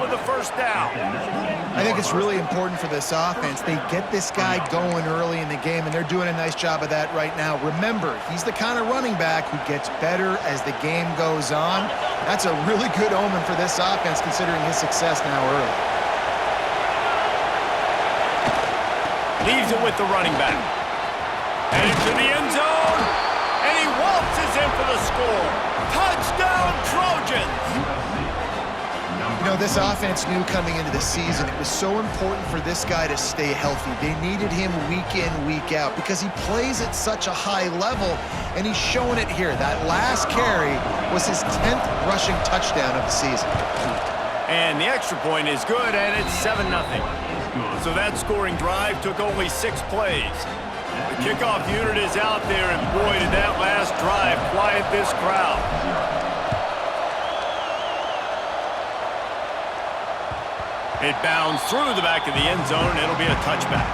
with a first down. I think it's really important for this offense. They get this guy going early in the game, and they're doing a nice job of that right now. Remember, he's the kind of running back who gets better as the game goes on. That's a really good omen for this offense, considering his success now early. Leaves it with the running back. And into the end zone. And he waltzes in for the score. Touchdown, Trojans! You know, this offense knew coming into the season it was so important for this guy to stay healthy. They needed him week in, week out because he plays at such a high level, and he's showing it here. That last carry was his 10th rushing touchdown of the season. And the extra point is good, and it's 7-0. So that scoring drive took only 6 plays. The kickoff unit is out there, and boy, did that last drive quiet this crowd. It bounds through the back of the end zone, and it'll be a touchback.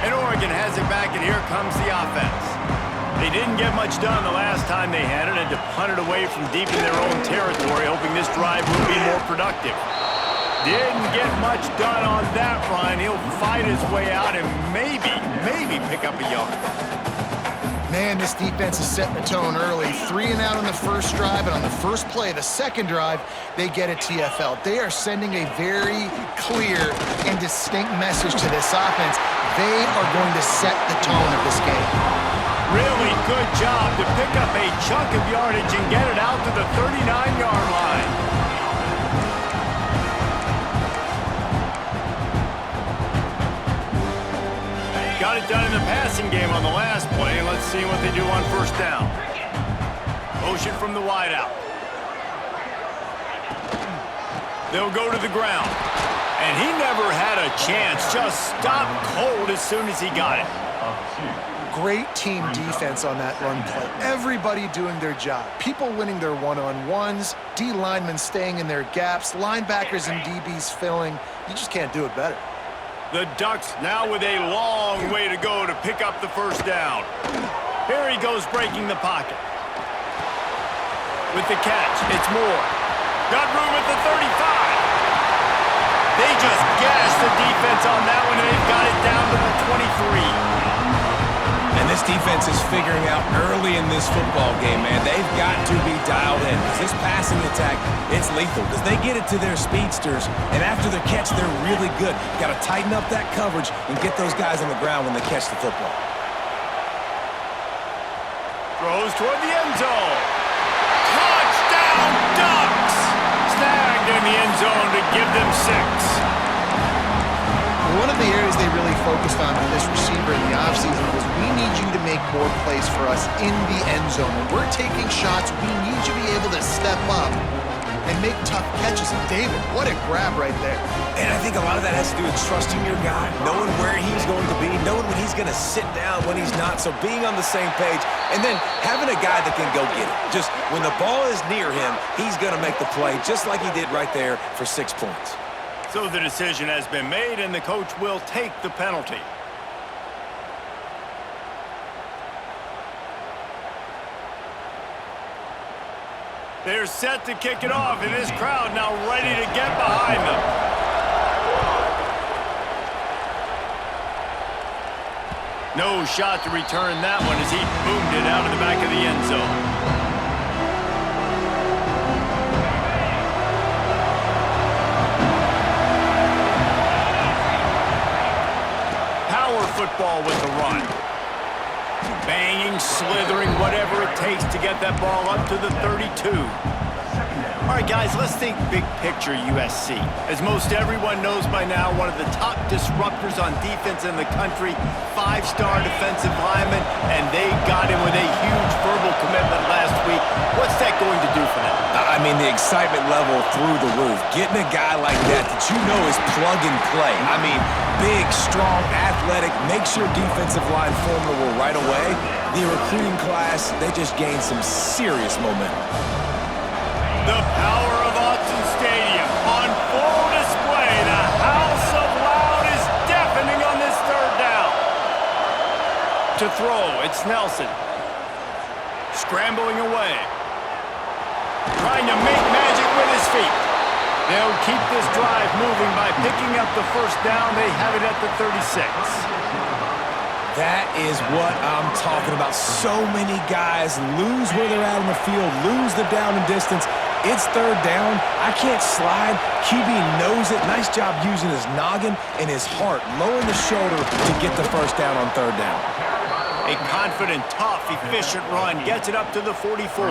And Oregon has it back, and here comes the offense. They didn't get much done the last time they had it, and to punt it away from deep in their own territory, hoping this drive will be more productive. Didn't get much done on that run. He'll fight his way out and maybe pick up a yard. Man, this defense is setting the tone early. 3 and out on the first drive, and on the first play, the second drive, they get a TFL. They are sending a very clear and distinct message to this offense. They are going to set the tone of this game. Really good job to pick up a chunk of yardage and get it out to the 39-yard line. Got it done in the passing game on the last play. Let's see what they do on first down. Motion from the wideout. They'll go to the ground. And he never had a chance. Just stopped cold as soon as he got it. Great team defense on that run play. Everybody doing their job. People winning their one-on-ones, D linemen staying in their gaps, linebackers and DBs filling. You just can't do it better. The Ducks now with a long way to go to pick up the first down. Here he goes breaking the pocket. With the catch, it's Moore. Got room at the 35. They just gashed the defense on that one, and they've got it down to the 23. And this defense is figuring out early in this football game, man. They've got to be dialed in because this passing attack, it's lethal because they get it to their speedsters, and after the catch, they're really good. Got to tighten up that coverage and get those guys on the ground when they catch the football. Throws toward the end zone. Touchdown, Ducks! Snagged in the end zone to give them 6. One of the areas they really focused on with this receiver in the offseason was we need you to make more plays for us in the end zone. When we're taking shots, we need you to be able to step up and make tough catches. And David, what a grab right there. And I think a lot of that has to do with trusting your guy, knowing where he's going to be, knowing when he's going to sit down, when he's not, so being on the same page, and then having a guy that can go get it. Just when the ball is near him, he's going to make the play, just like he did right there for 6 points. So the decision has been made, and the coach will take the penalty. They're set to kick it off, and this crowd now ready to get behind them. No shot to return that one as he boomed it out of the back of the end zone. Football with the run. Banging, slithering, whatever it takes to get that ball up to the 32. All right, guys, let's think big picture USC. As most everyone knows by now, one of the top disruptors on defense in the country, 5-star defensive lineman, and they got him with a huge verbal commitment last week. What's that going to do for them? I mean, the excitement level through the roof. Getting a guy like that you know is plug and play. I mean, big, strong, athletic, makes your defensive line formidable right away. The recruiting class, they just gained some serious momentum. The power of Autzen Stadium on full display. The house of loud is deafening on this third down. To throw, it's Nelson. Scrambling away. Trying to make magic with his feet. They'll keep this drive moving by picking up the first down. They have it at the 36. That is what I'm talking about. So many guys lose where they're at on the field, lose the down and distance. It's third down. I can't slide. QB knows it. Nice job using his noggin and his heart, lowering the shoulder to get the first down on third down. A confident, tough, efficient run gets it up to the 44.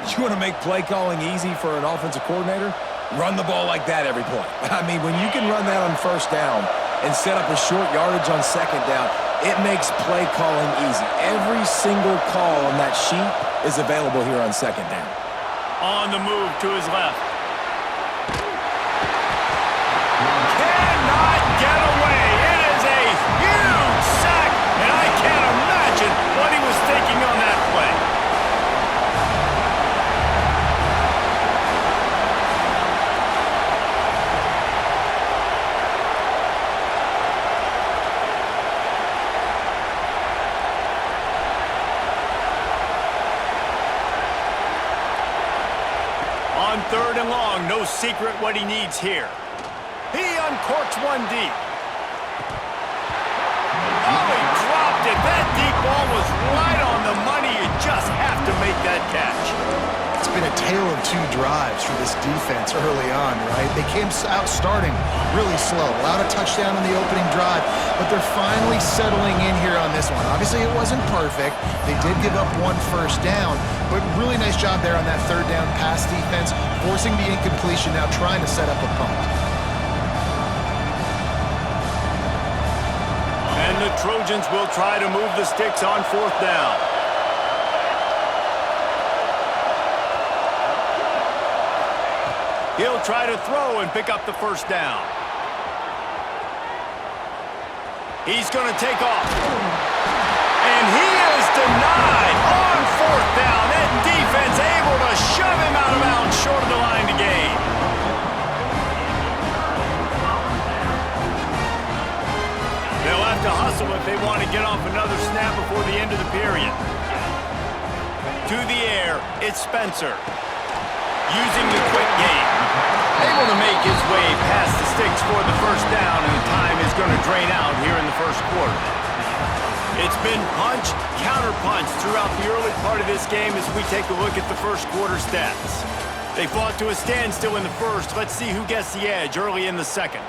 You want to make play calling easy for an offensive coordinator? Run the ball like that every play. I mean, when you can run that on first down and set up a short yardage on second down, it makes play calling easy. Every single call on that sheet is available here on second down. On the move to his left. Cannot get away. It is a huge sack, and I can't imagine what he was thinking on that play. On third and long, no secret what he needs here. He uncorks one deep. Oh, he dropped it. That deep ball was right on the money. You just have to make that catch. It's been a tale of two drives for this defense early on, right? They came out starting really slow, allowed a touchdown in the opening drive, but they're finally settling in here on this one. Obviously, it wasn't perfect. They did give up one first down, but really nice job there on that third down pass defense, forcing the incompletion, now trying to set up a punt. And the Trojans will try to move the sticks on fourth down. He'll try to throw and pick up the first down. He's going to take off. And he is denied on fourth down. That defense able to shove him out of bounds short of the line to gain. They'll have to hustle if they want to get off another snap before the end of the period. To the air, it's Spencer. Using the quick game. Able to make his way past the sticks for the first down, and the time is going to drain out here in the first quarter. It's been punch, counter-punch throughout the early part of this game as we take a look at the first quarter stats. They fought to a standstill in the first. Let's see who gets the edge early in the second.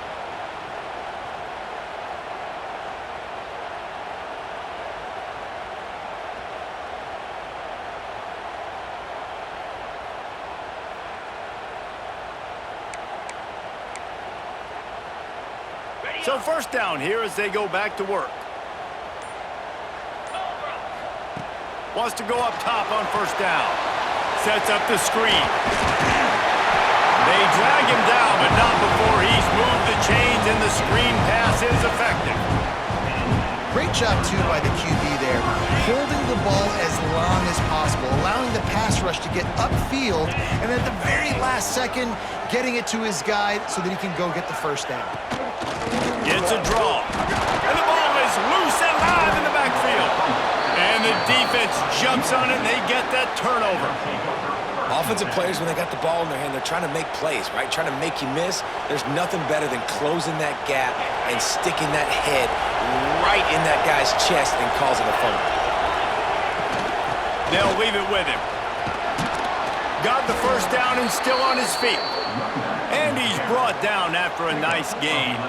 So first down here as they go back to work. Wants to go up top on first down. Sets up the screen. They drag him down, but not before he's moved the chains and the screen pass is effective. Great job, too, by the QB there, holding the ball as long as possible, allowing the pass rush to get upfield, and at the very last second, getting it to his guy so that he can go get the first down. It's a draw. And the ball is loose and live in the backfield. And the defense jumps on it, and they get that turnover. Offensive players, when they got the ball in their hand, they're trying to make plays, right? Trying to make you miss. There's nothing better than closing that gap and sticking that head right in that guy's chest and causing a fumble. They'll leave it with him. Got the first down and still on his feet. And he's brought down after a nice gain.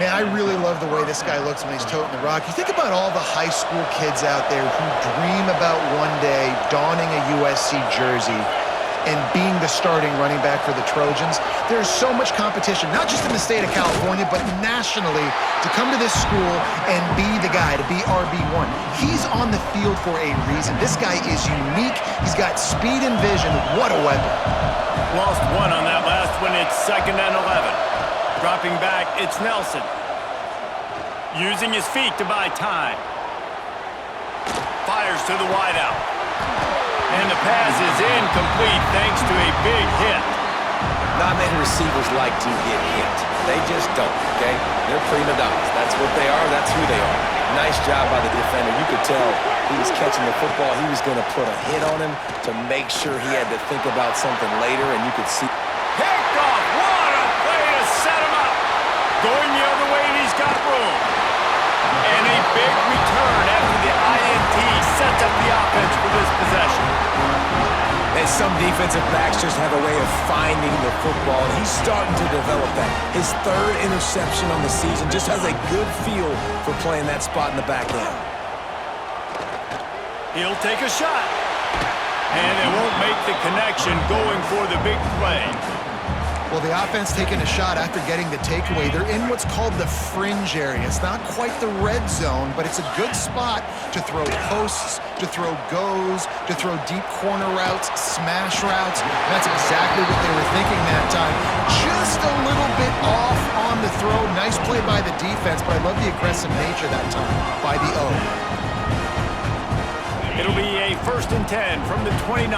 Man, I really love the way this guy looks when he's toting the rock. You think about all the high school kids out there who dream about one day donning a USC jersey and being the starting running back for the Trojans. There's so much competition, not just in the state of California, but nationally, to come to this school and be the guy, to be RB1. He's on the field for a reason. This guy is unique. He's got speed and vision. What a weapon. Lost one on that last one. It's 2nd and 11. Dropping back, it's Nelson. Using his feet to buy time. Fires to the wideout. And the pass is incomplete thanks to a big hit. Nominated receivers like to get hit. They just don't, okay? They're prima donnas. That's what they are. That's who they are. Nice job by the defender. You could tell he was catching the football. He was going to put a hit on him to make sure he had to think about something later, and you could see. Picked off. What a play to set him up. Going the other way, and he's got room. And a big return after the INT sets up the offense for this possession. And some defensive backs just have a way of finding the football, and he's starting to develop that. His third interception on the season, just has a good feel for playing that spot in the back end. He'll take a shot. And they won't make the connection going for the big play. Well, the offense taking a shot after getting the takeaway. They're in what's called the fringe area. It's not quite the red zone, but it's a good spot to throw posts, to throw goes, to throw deep corner routes, smash routes. That's exactly what they were thinking that time. Just a little bit off on the throw. Nice play by the defense, but I love the aggressive nature that time by the O. It'll be a 1st and 10 from the 29.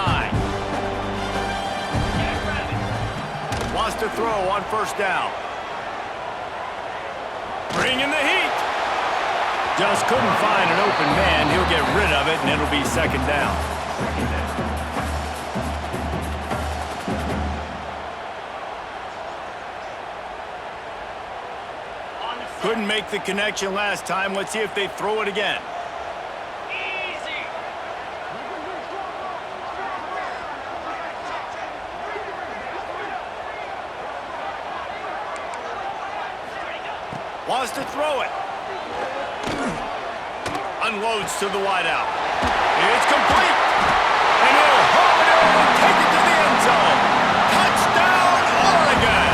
Wants to throw on 1st down. Bringing the heat. Just couldn't find an open man. He'll get rid of it, and it'll be 2nd down. Couldn't make the connection last time. Let's see if they throw it again. Wants to throw it. Unloads to the wideout. It's complete. And he'll hop it in and take it to the end zone. Touchdown, Oregon.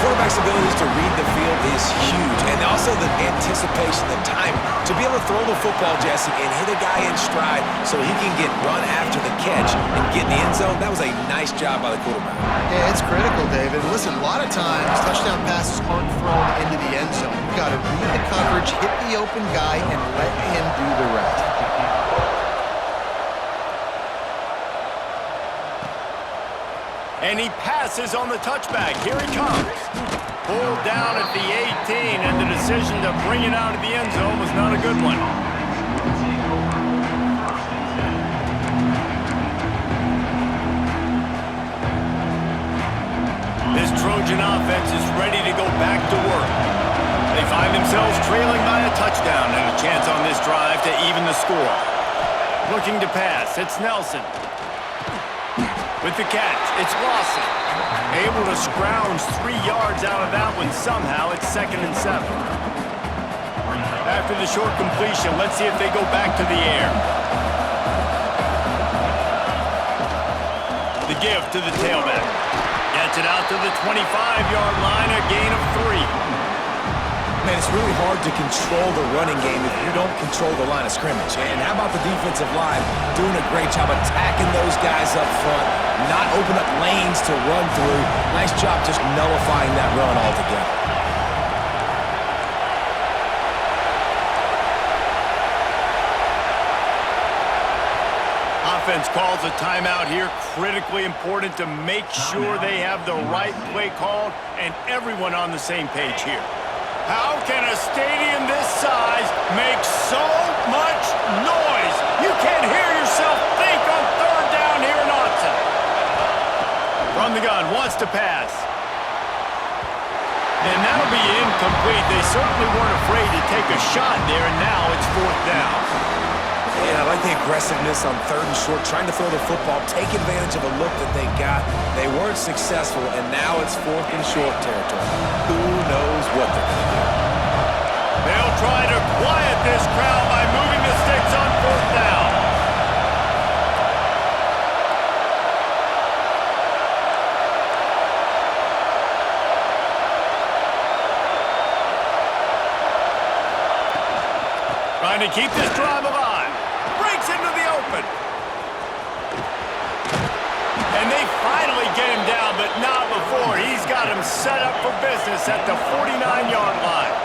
Quarterback's abilities to read the field is huge, and also the anticipation, the timing. To be able to throw the football, Jesse, and hit a guy in stride so he can get run after the catch and get in the end zone, that was a nice job by the quarterback. Yeah, it's critical, David. Listen, a lot of times touchdown passes aren't thrown into the end zone. You've got to read the coverage, hit the open guy, and let him do the rest. And he passes on the touchback. Here he comes. Pulled down at the 18, and the decision to bring it out of the end zone was not a good one. This Trojan offense is ready to go back to work. They find themselves trailing by a touchdown and a chance on this drive to even the score. Looking to pass, it's Nelson. With the catch, it's Lawson. Able to scrounge 3 yards out of that one somehow. It's 2nd and 7. After the short completion, let's see if they go back to the air. The give to the tailback. Gets it out to the 25-yard line, a gain of 3. Man, it's really hard to control the running game if you don't control the line of scrimmage. And how about the defensive line doing a great job attacking those guys up front, not open up lanes to run through. Nice job just nullifying that run altogether. Offense calls a timeout here. Critically important to make sure they have the right play called and everyone on the same page here. How can a stadium this size make so much noise? You can't hear yourself think on 3rd down here in Autzen. From the gun, wants to pass. And that'll be incomplete. They certainly weren't afraid to take a shot there, and now it's 4th down. Yeah, I like the aggressiveness on 3rd and short, trying to throw the football, take advantage of a look that they got. They weren't successful, and now it's 4th and short territory. Who knows what they're going to do? They'll try to quiet this crowd by moving the sticks on 4th down. Trying to keep this drive alive. Breaks into the open. And they finally get him down, but not before. He's got him set up for business at the 49-yard line.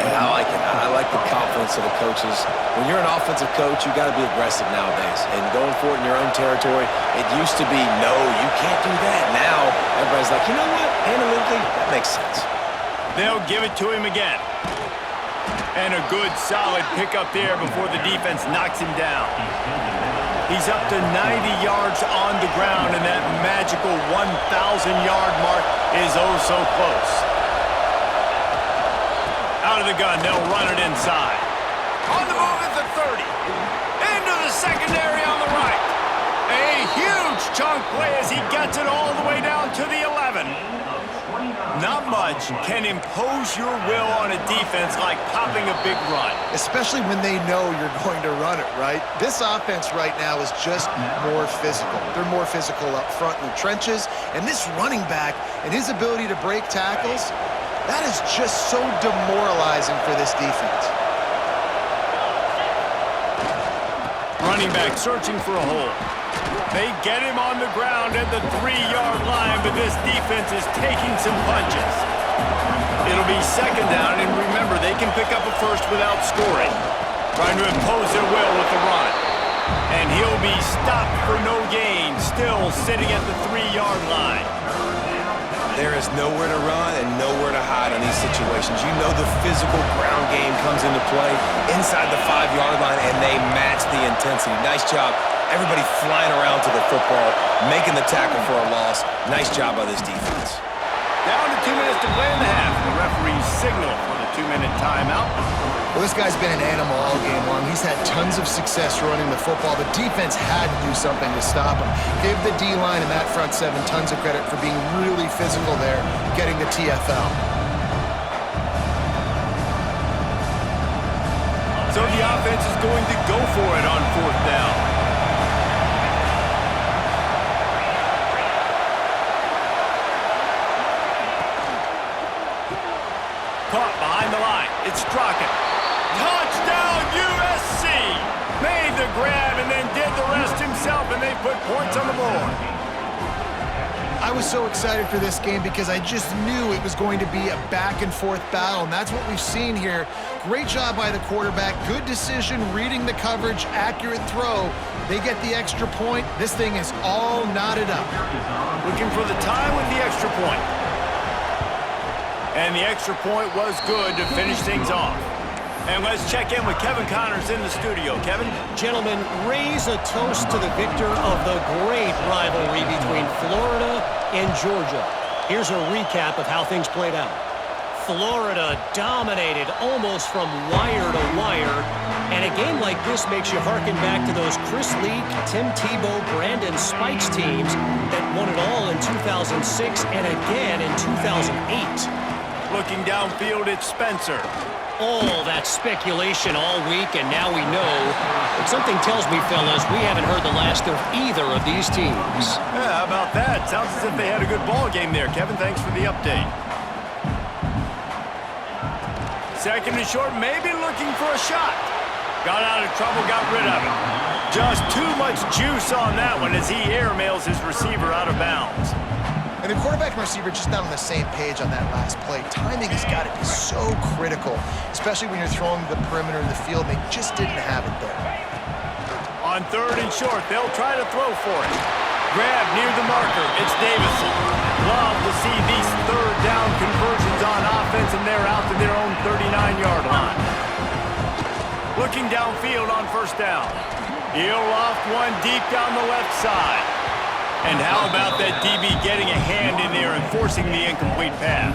Yeah, I like it. I like the confidence of the coaches. When you're an offensive coach, you got to be aggressive nowadays. And going for it in your own territory, it used to be, no, you can't do that. Now, everybody's like, you know what? Analytically, that makes sense. They'll give it to him again. And a good, solid pickup there before the defense knocks him down. He's up to 90 yards on the ground, and that magical 1,000-yard mark is oh so close. Out of the gun, they'll run it inside. On the move at the 30. Into the secondary on the right. A huge chunk play as he gets it all the way down to the 11. Not much can impose your will on a defense like popping a big run. Especially when they know you're going to run it, right? This offense right now is just more physical. They're more physical up front in the trenches, and this running back and his ability to break tackles, that is just so demoralizing for this defense. Running back searching for a hole. They get him on the ground at the 3-yard line, but this defense is taking some punches. It'll be second down, and remember, they can pick up a first without scoring. Trying to impose their will with the run. And he'll be stopped for no gain, still sitting at the 3-yard line. There is nowhere to run and nowhere to hide in these situations. You know the physical ground game comes into play inside the 5-yard line, and they match the intensity. Nice job. Everybody flying around to the football, making the tackle for a loss. Nice job by this defense. Down to 2 minutes to play in the half. The referee's signal for the 2-minute timeout. Well, this guy's been an animal all game long. He's had tons of success running the football. The defense had to do something to stop him. Give the D-line and that front seven tons of credit for being really physical there, getting the TFL. So the offense is going to go for it on 4th down. Caught behind the line. It's Strachan. Touchdown, USC! Made the grab and then did the rest himself, and they put points on the board. I was so excited for this game because I just knew it was going to be a back-and-forth battle, and that's what we've seen here. Great job by the quarterback. Good decision, reading the coverage, accurate throw. They get the extra point. This thing is all knotted up. Looking for the tie with the extra point. And the extra point was good to finish things off. And let's check in with Kevin Connors in the studio. Kevin? Gentlemen, raise a toast to the victor of the great rivalry between Florida and Georgia. Here's a recap of how things played out. Florida dominated almost from wire to wire. And a game like this makes you harken back to those Chris Leak, Tim Tebow, Brandon Spikes teams that won it all in 2006 and again in 2008. Looking downfield, it's Spencer. All that speculation all week, and now we know. But something tells me, fellas, we haven't heard the last of either of these teams. Yeah, how about that? Sounds as if they had a good ball game there. Kevin, thanks for the update. Second and short, maybe looking for a shot. Got out of trouble, got rid of it. Just too much juice on that one as he airmails his receiver out of bounds. And the quarterback and receiver just not on the same page on that last play. Timing has got to be so critical, especially when you're throwing the perimeter of the field. They just didn't have it there. On 3rd and short, they'll try to throw for it. Grab near the marker. It's Davison. Love to see these 3rd down conversions on offense, and they're out to their own 39-yard line. Looking downfield on 1st down. He'll loft one deep down the left side. And how about that DB getting a hand in there and forcing the incomplete pass?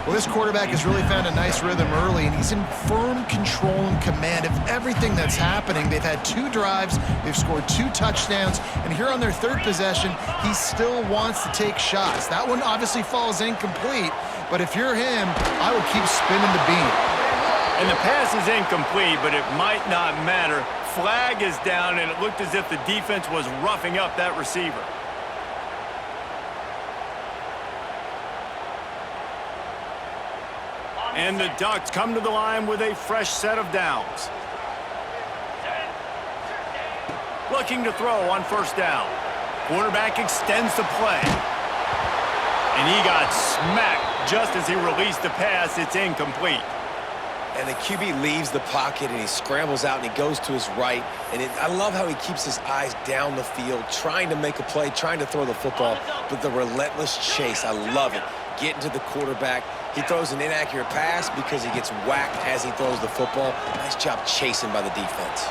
Well, this quarterback has really found a nice rhythm early, and he's in firm control and command of everything that's happening. They've had 2 drives, they've scored 2 touchdowns, and here on their 3rd possession, he still wants to take shots. That one obviously falls incomplete, but if you're him, I would keep spinning the beam. And the pass is incomplete, but it might not matter. Flag is down, and it looked as if the defense was roughing up that receiver. And the Ducks come to the line with a fresh set of downs. Looking to throw on 1st down. Quarterback extends the play. And he got smacked just as he released the pass. It's incomplete. And the QB leaves the pocket, and he scrambles out, and he goes to his right. And I love how he keeps his eyes down the field, trying to make a play, trying to throw the football, but the relentless chase, I love it. Getting to the quarterback. He throws an inaccurate pass because he gets whacked as he throws the football. Nice job chasing by the defense.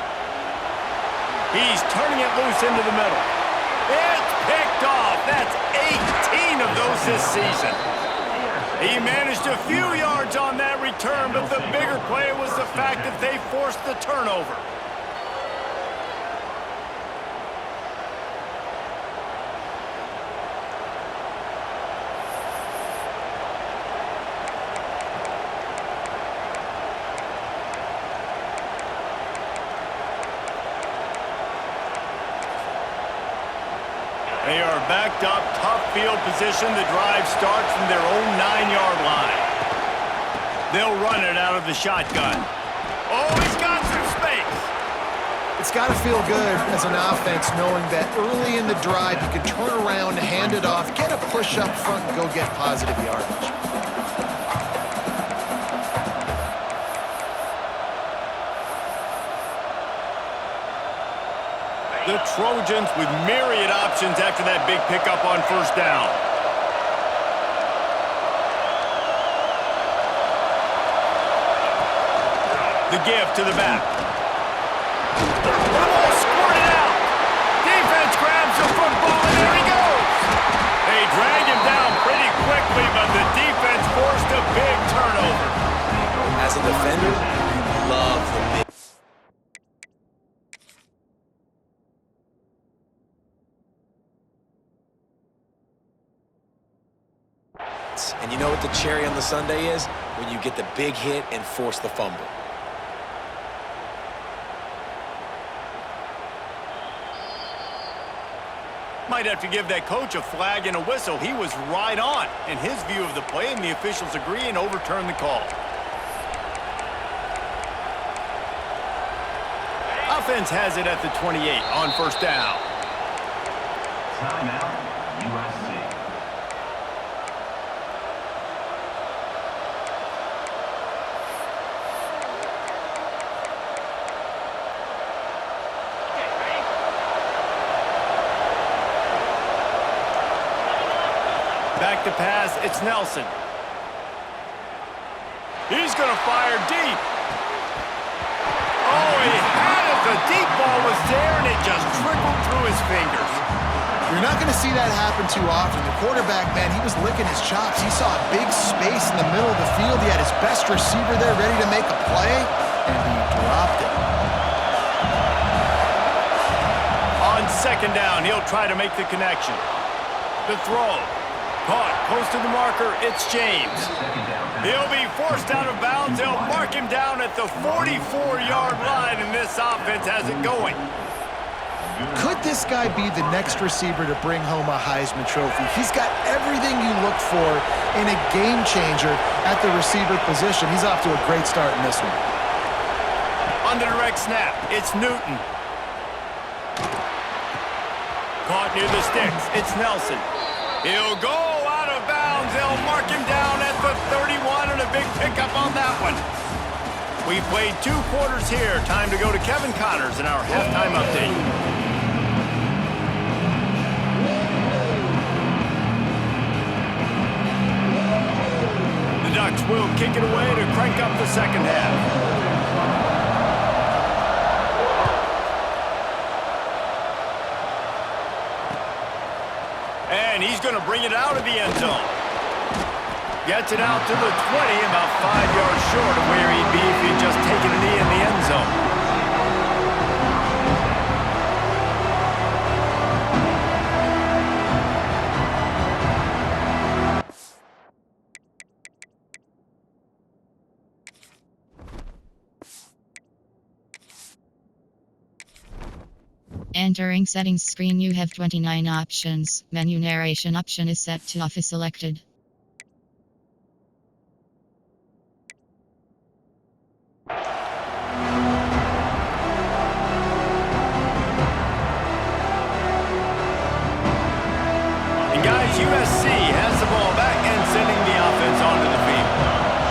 He's turning it loose into the middle. It's picked off. That's 18 of those this season. He managed a few yards on that return, but the bigger play was the fact that they forced the turnover. They are backed up, tough field position. The drive starts from their own 9-yard line. They'll run it out of the shotgun. Oh, he's got some space. It's got to feel good as an offense knowing that early in the drive you can turn around, hand it off, get a push up front, and go get positive yardage. The Trojans with myriad options after that big pickup on first down. The give to the back. The ball squirted out. Defense grabs the football, and there he goes. They drag him down pretty quickly, but the defense forced a big turnover. As a defender, you love the big. And you know what the cherry on the sundae is? When you get the big hit and force the fumble. Might have to give that coach a flag and a whistle. He was right on in his view of the play, and the officials agree and overturn the call. Offense has it at the 28 on first down. Timeout, USC. Back to pass, it's Nelson. He's going to fire deep. Oh, he had it. The deep ball was there, and it just trickled through his fingers. You're not going to see that happen too often. The quarterback, man, he was licking his chops. He saw a big space in the middle of the field. He had his best receiver there ready to make a play, and he dropped it. On second down, he'll try to make the connection. The throw. Caught close to the marker, it's James. He'll be forced out of bounds. They'll mark him down at the 44-yard line, and this offense has it going. Could this guy be the next receiver to bring home a Heisman Trophy? He's got everything you look for in a game changer at the receiver position. He's off to a great start in this one. On the direct snap, it's Newton. Caught near the sticks, it's Nelson. He'll go out of bounds. They'll mark him down at the 31, and a big pickup on that one. We've played 2 quarters here. Time to go to Kevin Connors in our halftime update. The Ducks will kick it away to crank up the second half. And he's going to bring it out of the end zone. Gets it out to the 20, about 5 yards short of where he'd be if he'd just taken a knee in the end zone. Entering settings screen, you have 29 options. Menu narration option is set to office selected. And guys, USC has the ball back and sending the offense onto the field.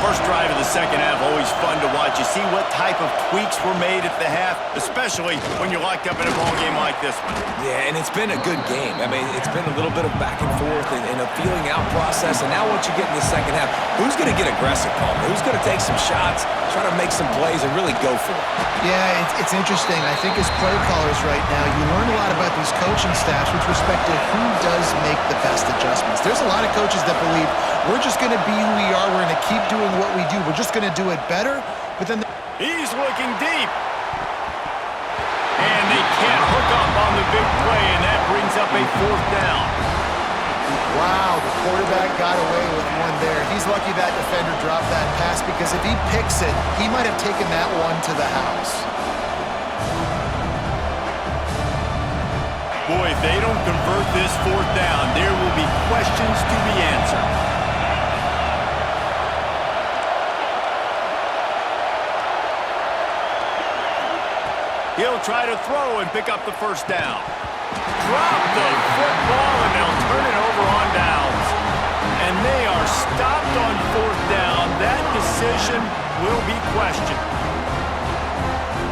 First drive of the second half always fun to watch. You see what type of tweaks were made at the half, especially when you're locked up in a ball game like this one. Yeah, and it's been a good game. I mean, it's been a little bit of back and forth and a feeling out process. And now once you get in the second half, who's going to get aggressive, Palmer? Who's going to take some shots, try to make some plays, and really go for it? Yeah, it's interesting. I think as play callers right now, you learn a lot about these coaching staffs with respect to who does make the best adjustments. There's a lot of coaches that believe we're just going to be who we are. We're going to keep doing what we do. We're just going to do it better. But then He's looking deep. And they can't hook up on the big play, and that brings up a fourth down. wow, the quarterback got away with one there. He's lucky that defender dropped that pass because if he picks it, he might have taken that one to the house. Boy, if they don't convert this fourth down, there will be questions to be answered. He'll try to throw and pick up the first down. Drop the football, and they'll turn it over on downs. And they are stopped on fourth down. That decision will be questioned.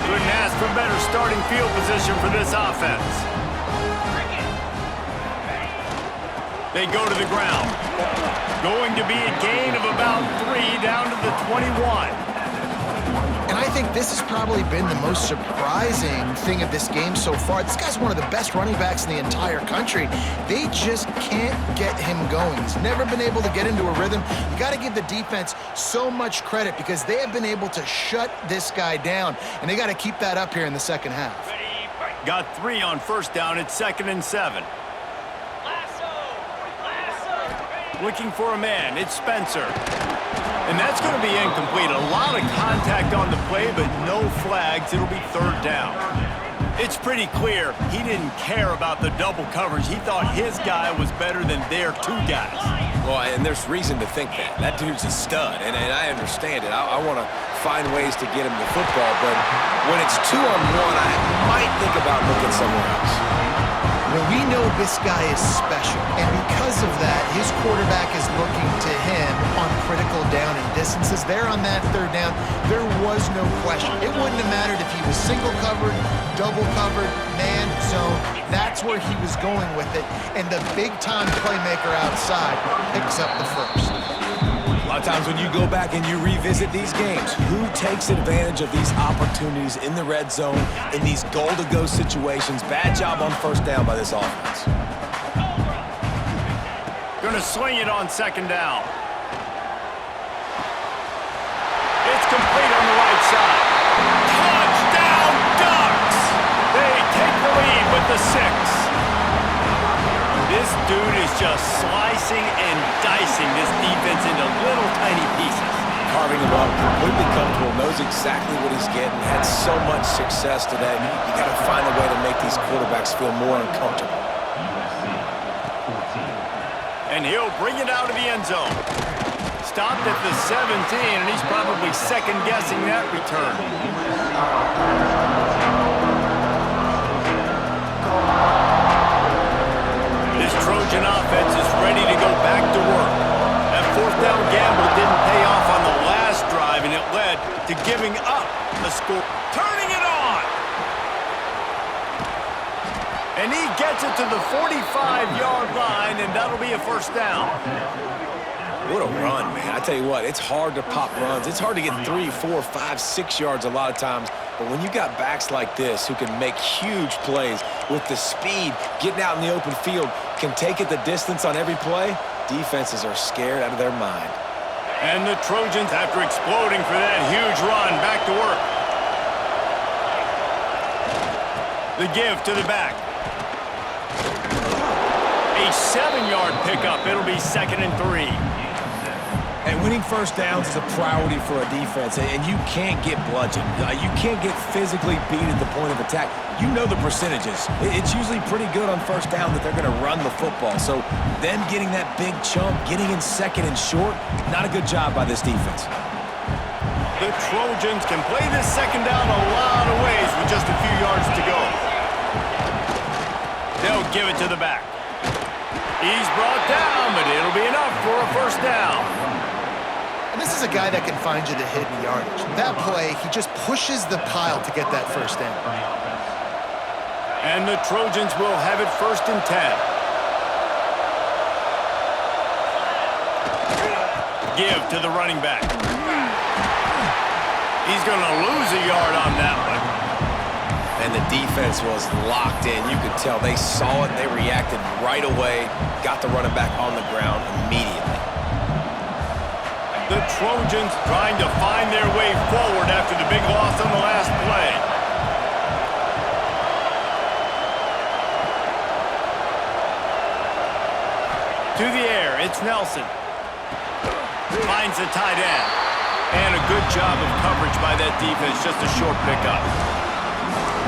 Couldn't ask for better starting field position for this offense. They go to the ground. Going to be a gain of about 3 down to the 21. And I think this has probably been the most surprising thing of this game so far. This guy's one of the best running backs in the entire country. They just can't get him going. He's never been able to get into a rhythm. You got to give the defense so much credit because they have been able to shut this guy down, and they got to keep that up here in the second half. Got 3 on first down. It's 2nd and 7. Looking for a man. It's Spencer. And that's going to be incomplete. A lot of contact on the play, but no flags. It'll be 3rd down. It's pretty clear he didn't care about the double coverage. He thought his guy was better than their 2 guys. Well, and there's reason to think that. That dude's a stud, and I understand it. I want to find ways to get him the football, but when it's 2-on-1, I might think about looking somewhere else. Well, we know this guy is special, and because of that, his quarterback is looking to him on critical down and distances. There on that 3rd down, there was no question. It wouldn't have mattered if he was single covered, double covered, man, zone. That's where he was going with it, and the big-time playmaker outside picks up the first. A lot of times when you go back and you revisit these games, who takes advantage of these opportunities in the red zone, in these goal-to-go situations? Bad job on first down by this offense. Gonna swing it on 2nd down. It's complete on the right side. Touchdown, Ducks! They take the lead with the 6. This dude is just slicing and dicing this defense into little tiny pieces. Carving them up, completely comfortable, knows exactly what he's getting, had so much success today. You got to find a way to make these quarterbacks feel more uncomfortable. And he'll bring it out of the end zone. Stopped at the 17, and he's probably second-guessing that return. This Trojan offense is ready to go back to work. That 4th down gamble didn't pay off on the last drive, and it led to giving up the score. Turning it on! And he gets it to the 45-yard line, and that'll be a 1st down. What a run, man. I tell you what, it's hard to pop runs. It's hard to get 3, 4, 5, 6 yards a lot of times. But when you got backs like this who can make huge plays with the speed, getting out in the open field, can take it the distance on every play, defenses are scared out of their mind. And the Trojans, after exploding for that huge run, back to work. The give to the back. A 7-yard pickup. It'll be 2nd and 3. And winning first downs is a priority for a defense, and you can't get bludgeoned. You can't get physically beat at the point of attack. You know the percentages. It's usually pretty good on first down that they're going to run the football. So them getting that big chunk, getting in 2nd and short, not a good job by this defense. The Trojans can play this 2nd down a lot of ways with just a few yards to go. They'll give it to the back. He's brought down, but it'll be enough for a 1st down. And this is a guy that can find you the hidden yardage. That play, he just pushes the pile to get that first down. And the Trojans will have it 1st and 10. Give to the running back. He's going to lose a yard on that one. And the defense was locked in. You could tell they saw it. They reacted right away. Got the running back on the ground immediately. The Trojans trying to find their way forward after the big loss on the last play. To the air, it's Nelson. Finds the tight end. And a good job of coverage by that defense. Just a short pickup.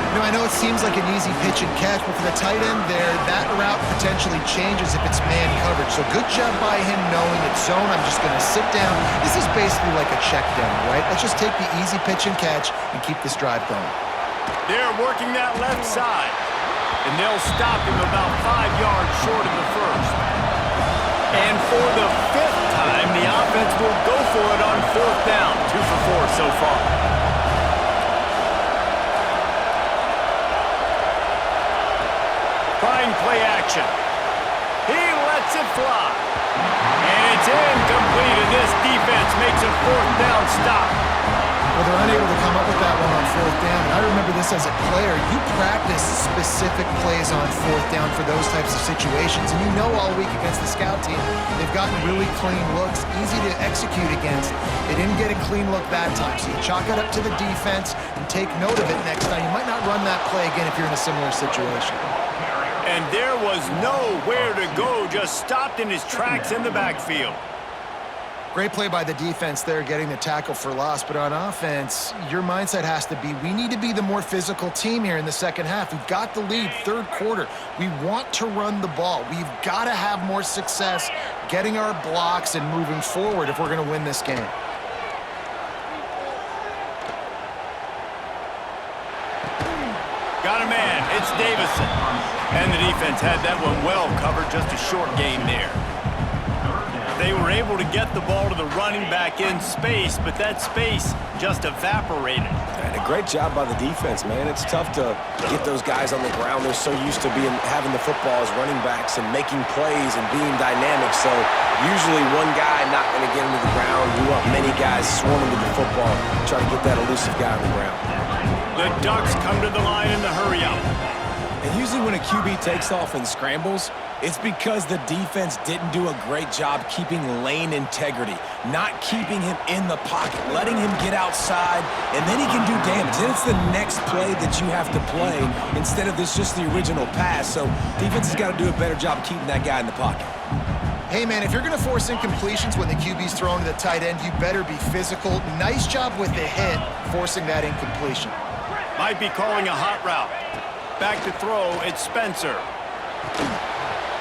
You know, I know it seems like an easy pitch and catch, but for the tight end there, that route potentially changes if it's man coverage. So good job by him knowing it's zone. I'm just going to sit down. This is basically like a check down, right? Let's just take the easy pitch and catch and keep this drive going. They're working that left side. And they'll stop him about 5 yards short of the first. And for the 5th time, the offense will go for it on 4th down. 2 for 4 so far. Trying play action. He lets it fly. And it's incomplete, and this defense makes a 4th down stop. Well, they're unable to come up with that one on 4th down. And I remember this as a player. You practice specific plays on 4th down for those types of situations. And you know all week against the scout team, they've gotten really clean looks, easy to execute against. They didn't get a clean look that time. So you chalk it up to the defense and take note of it next time. You might not run that play again if you're in a similar situation. And there was nowhere to go, just stopped in his tracks in the backfield. Great play by the defense there, getting the tackle for loss. But on offense, your mindset has to be, we need to be the more physical team here in the second half. We've got the lead, 3rd quarter. We want to run the ball. We've got to have more success getting our blocks and moving forward if we're going to win this game. Got a man, it's Davison. And the defense had that one well covered, just a short gain there. They were able to get the ball to the running back in space, but that space just evaporated. And a great job by the defense, man. It's tough to get those guys on the ground. They're so used to having the football as running backs and making plays and being dynamic. So usually one guy not going to get into the ground. You want many guys swarming to the football, try to get that elusive guy on the ground. The Ducks come to the line in the hurry-up. And usually when a QB takes off and scrambles, it's because the defense didn't do a great job keeping lane integrity, not keeping him in the pocket, letting him get outside, and then he can do damage. Then it's the next play that you have to play instead of just the original pass. So defense has got to do a better job keeping that guy in the pocket. Hey, man, if you're going to force incompletions when the QB's throwing to the tight end, you better be physical. Nice job with the hit, forcing that incompletion. Might be calling a hot route. Back to throw, it's Spencer.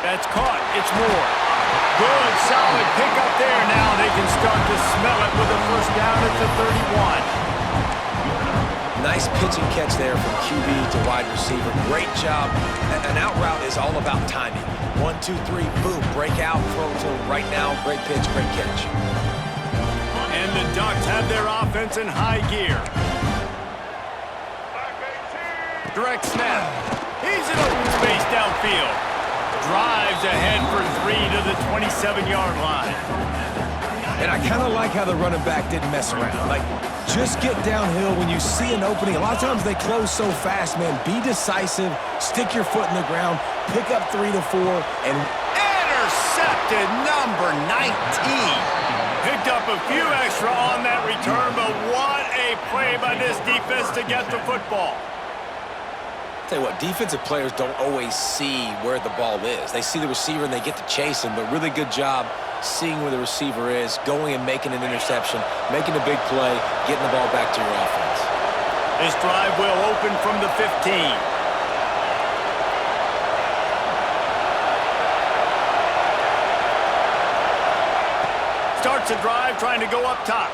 That's caught, it's Moore. Good, solid pickup there. Now they can start to smell it with a 1st down at the 31. Nice pitch and catch there from QB to wide receiver. Great job. An out route is all about timing. 1, 2, 3, boom, break out, throw to right now. Great pitch, great catch. And the Ducks have their offense in high gear. Direct snap. He's in open space downfield. Drives ahead for 3 to the 27-yard line. And I kind of like how the running back didn't mess around. Like, just get downhill when you see an opening. A lot of times they close so fast, man. Be decisive, stick your foot in the ground, pick up 3 to 4, and intercepted number 19. Picked up a few extra on that return, but what a play by this defense to get the football. Tell you what, defensive players don't always see where the ball is. They see the receiver and they get to chase him, but really good job seeing where the receiver is, going and making an interception, making a big play, getting the ball back to your offense. This drive will open from the 15. Starts a drive trying to go up top.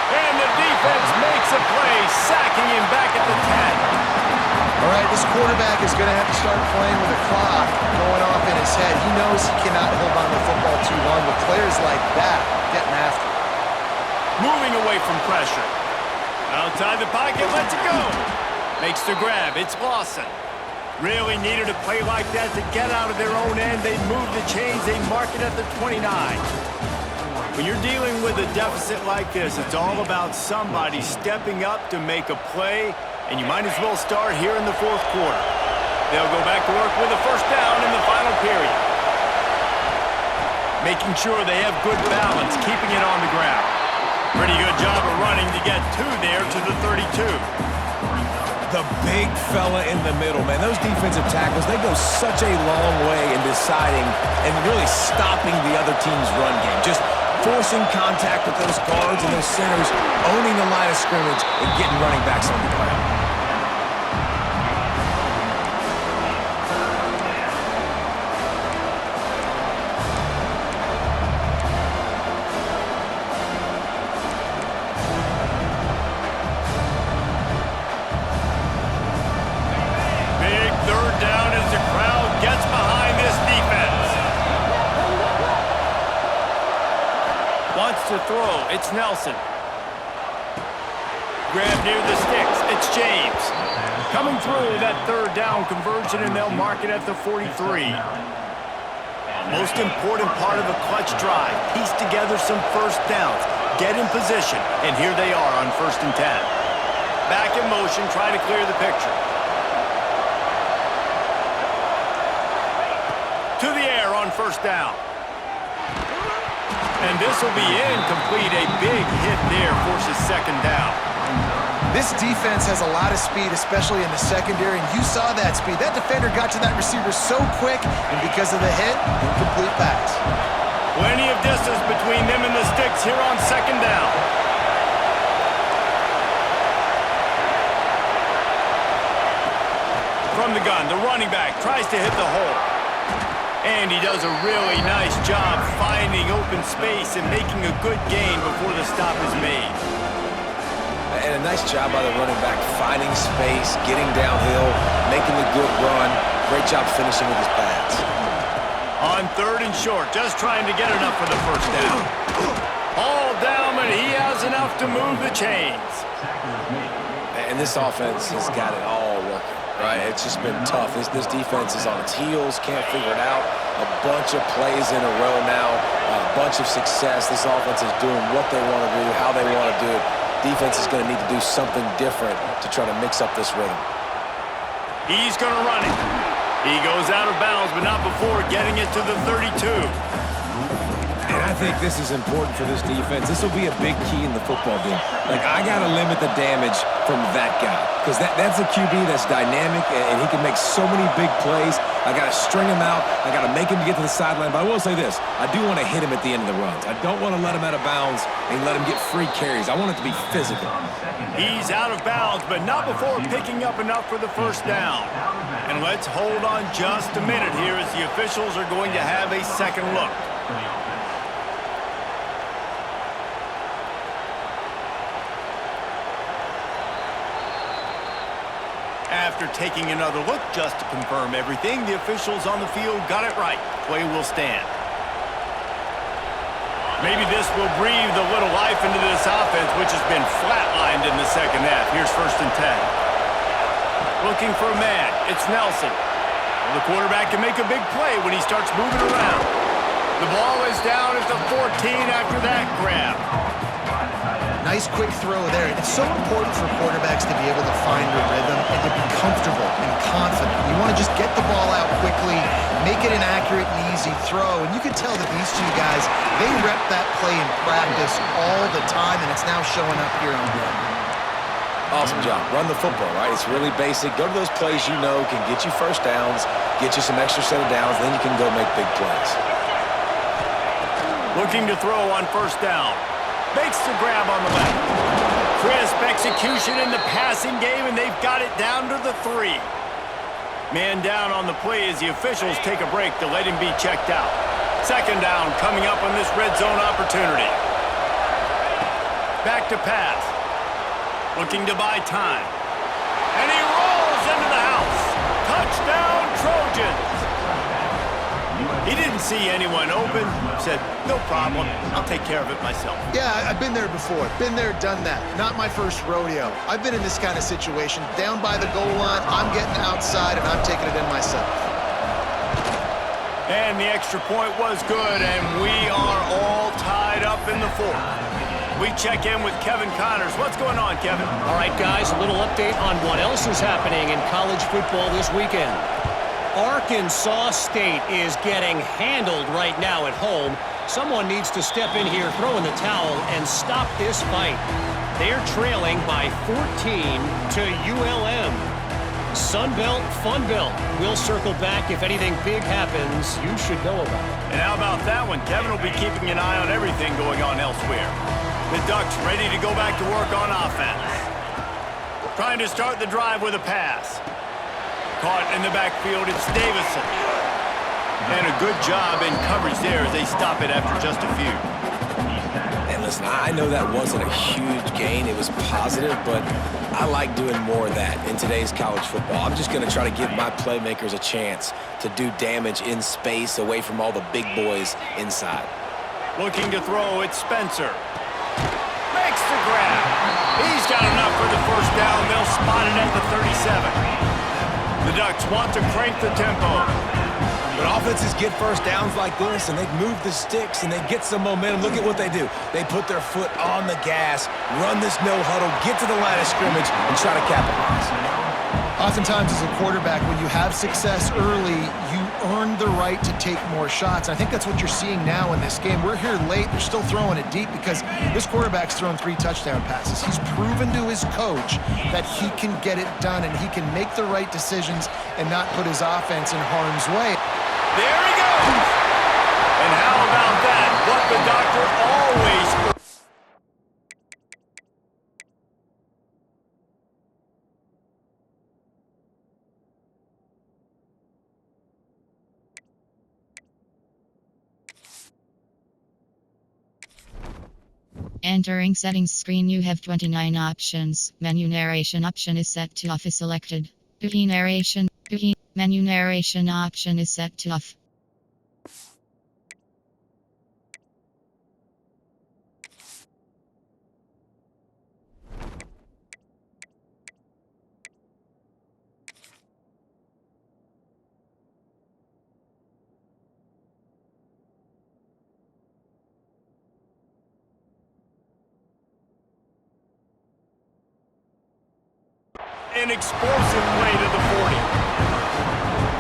And the defense makes a play, sacking him back at the 10. All right, this quarterback is going to have to start playing with a clock going off in his head. He knows he cannot hold on to the football too long, but players like that getting after it. Moving away from pressure. Outside the pocket, lets it go. Makes the grab. It's Lawson. Really needed a play like that to get out of their own end. They move the chains. They mark it at the 29. When you're dealing with a deficit like this, it's all about somebody stepping up to make a play, and you might as well start here in the fourth quarter. They'll go back to work with a first down in the final period. Making sure they have good balance, keeping it on the ground. Pretty good job of running to get there to the 32. The big fella in the middle, man. Those defensive tackles, they go such a long way in deciding and really stopping the other team's run game. Just forcing contact with those guards and those centers, owning the line of scrimmage, and getting running backs on the ground. To throw, it's Nelson. Grab near the sticks, it's James. Coming through that third down conversion, and they'll mark it at the 43. Most important part of a clutch drive, piece together some first downs, get in position, and here they are on 1st and 10. Back in motion, try to clear the picture. To the air on 1st down. And this will be incomplete. A big hit there forces 2nd down. This defense has a lot of speed, especially in the secondary, and you saw that speed. That defender got to that receiver so quick, and because of the hit, incomplete pass. Plenty of distance between them and the sticks here on 2nd down. From the gun, the running back tries to hit the hole. And he does a really nice job finding open space and making a good gain before the stop is made. And a nice job by the running back, finding space, getting downhill, making a good run. Great job finishing with his pads. On 3rd and short, just trying to get enough for the first down. All down, but he has enough to move the chains. And this offense has got it all working. Right, it's just been tough. This defense is on its heels, can't figure it out. A bunch of plays in a row now, a bunch of success. This offense is doing what they want to do, how they want to do it. Defense is going to need to do something different to try to mix up this rhythm. He's going to run it. He goes out of bounds, but not before getting it to the 32. And I think this is important for this defense. This will be a big key in the football game. Like, I got to limit the damage from that guy because that's a QB that's dynamic and he can make so many big plays. I got to string him out. I got to make him get to the sideline. But I will say this. I do want to hit him at the end of the runs. I don't want to let him out of bounds and let him get free carries. I want it to be physical. He's out of bounds, but not before picking up enough for the first down. And let's hold on just a minute here as the officials are going to have a second look. After taking another look just to confirm everything, the officials on the field got it right. Play will stand. Maybe this will breathe a little life into this offense, which has been flatlined in the second half. Here's 1st and 10. Looking for a man. It's Nelson. Well, the quarterback can make a big play when he starts moving around. The ball is down at the 14 after that grab. Nice quick throw there. It's so important for quarterbacks to be able to find a rhythm and to be comfortable and confident. You want to just get the ball out quickly, make it an accurate and easy throw. And you can tell that these two guys, they rep that play in practice all the time, and it's now showing up here on game. Awesome job. Run the football, right? It's really basic. Go to those plays you know can get you first downs, get you some extra set of downs, then you can go make big plays. Looking to throw on 1st down. Makes the grab on the left. Crisp execution in the passing game, and they've got it down to the 3. Man down on the play as the officials take a break to let him be checked out. 2nd down coming up on this red zone opportunity. Back to pass. Looking to buy time. And he rolls into the house. questions. He didn't see anyone open. Said, no problem. I'll take care of it myself. Yeah, I've been there before. Been there, done that. Not my first rodeo. I've been in this kind of situation. Down by the goal line, I'm getting outside, and I'm taking it in myself. And the extra point was good, and we are all tied up in the fourth. We check in with Kevin Connors. What's going on, Kevin? All right, guys, a little update on what else is happening in college football this weekend. Arkansas State is getting handled right now at home. Someone needs to step in here, throw in the towel, and stop this fight. They're trailing by 14 to ULM. Sunbelt, Funbelt. We'll circle back if anything big happens you should know about. And how about that one? Kevin will be keeping an eye on everything going on elsewhere. The Ducks ready to go back to work on offense. Trying to start the drive with a pass. Caught in the backfield, it's Davison. And a good job in coverage there as they stop it after just a few. And listen, I know that wasn't a huge gain. It was positive, but I like doing more of that in today's college football. I'm just going to try to give my playmakers a chance to do damage in space away from all the big boys inside. Looking to throw, it's Spencer. Makes the grab. He's got enough for the first down. They'll spot it at the 37. The Ducks want to crank the tempo. When offenses get first downs like this and they move the sticks and they get some momentum, look at what they do. They put their foot on the gas, run this no huddle, get to the line of scrimmage, and try to capitalize. Oftentimes as a quarterback, when you have success early, you earn the right to take more shots. I think that's what you're seeing now in this game. We're here late. They're still throwing it deep because this quarterback's thrown 3 touchdown passes. He's proven to his coach that he can get it done and he can make the right decisions and not put his offense in harm's way. There he goes! And how about that? What the doctor always... Entering settings screen, you have 29 options. Menu narration option is set to off is selected. Menu narration option is set to off. An explosive play to the 40.